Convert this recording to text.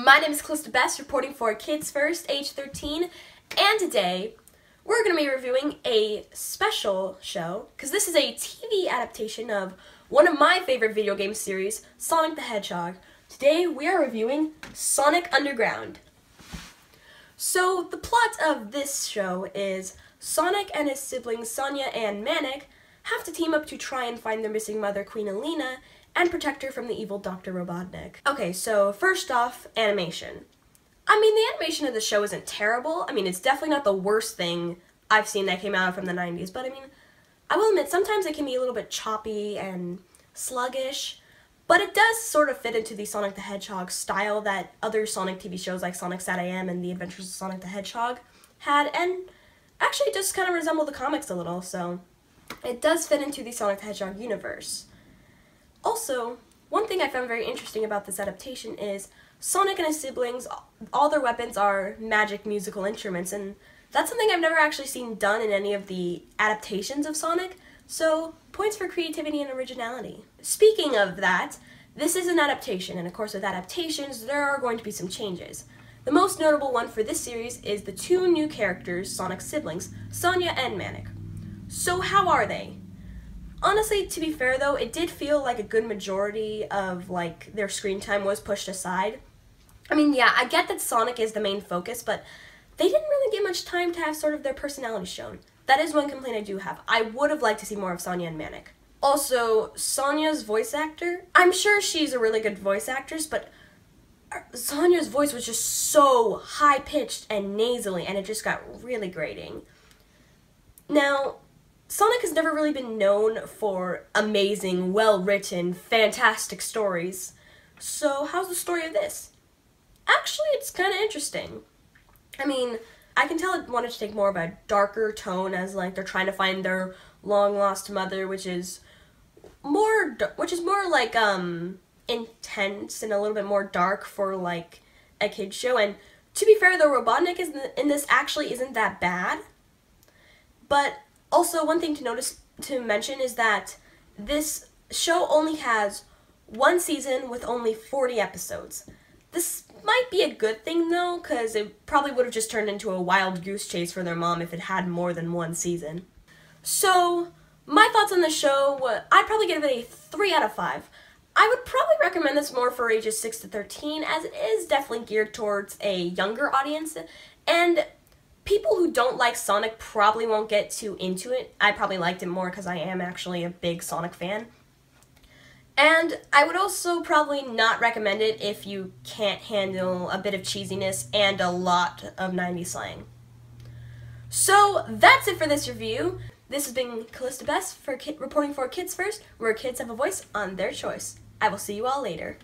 My name is Calista reporting for Kids First, age 13, and today we're going to be reviewing a special show, because this is a TV adaptation of one of my favorite video game series, Sonic the Hedgehog. Today we are reviewing Sonic Underground. So the plot of this show is Sonic and his siblings Sonia and Manic have to team up to try and find their missing mother, Queen Alina, and protect her from the evil Dr. Robotnik. Okay, so first off, animation. I mean, the animation of the show isn't terrible. I mean, it's definitely not the worst thing I've seen that came out from the 90s, but I mean, I will admit, sometimes it can be a little bit choppy and sluggish, but it does sort of fit into the Sonic the Hedgehog style that other Sonic TV shows like Sonic SatAM and The Adventures of Sonic the Hedgehog had, and actually it does kind of resemble the comics a little, so it does fit into the Sonic the Hedgehog universe. Also, one thing I found very interesting about this adaptation is Sonic and his siblings, all their weapons are magic musical instruments, and that's something I've never actually seen done in any of the adaptations of Sonic, so points for creativity and originality. Speaking of that, this is an adaptation, and of course with adaptations there are going to be some changes. The most notable one for this series is the two new characters, Sonic's siblings, Sonia and Manic. So how are they? Honestly, to be fair though, it did feel like a good majority of like their screen time was pushed aside. I mean, yeah, I get that Sonic is the main focus, but they didn't really get much time to have sort of their personalities shown. That is one complaint I do have. I would have liked to see more of Sonia and Manic. Also, Sonia's voice actor, I'm sure she's a really good voice actress, but Sonia's voice was just so high-pitched and nasally, and it just got really grating. Now, Sonic has never really been known for amazing, well-written, fantastic stories. So how's the story of this? Actually, it's kind of interesting. I mean, I can tell it wanted to take more of a darker tone as like they're trying to find their long-lost mother, which is more like intense and a little bit more dark for like a kid's show. And to be fair, the Robotnik in this actually isn't that bad. But also, one thing to mention is that this show only has one season with only 40 episodes. This might be a good thing though, because it probably would have just turned into a wild goose chase for their mom if it had more than one season. So, my thoughts on the show, I'd probably give it a 3 out of 5. I would probably recommend this more for ages 6 to 13, as it is definitely geared towards a younger audience, and people who don't like Sonic probably won't get too into it. I probably liked it more because I am actually a big Sonic fan. And I would also probably not recommend it if you can't handle a bit of cheesiness and a lot of 90s slang. So that's it for this review. This has been Calista reporting for Kids First, where kids have a voice on their choice. I will see you all later.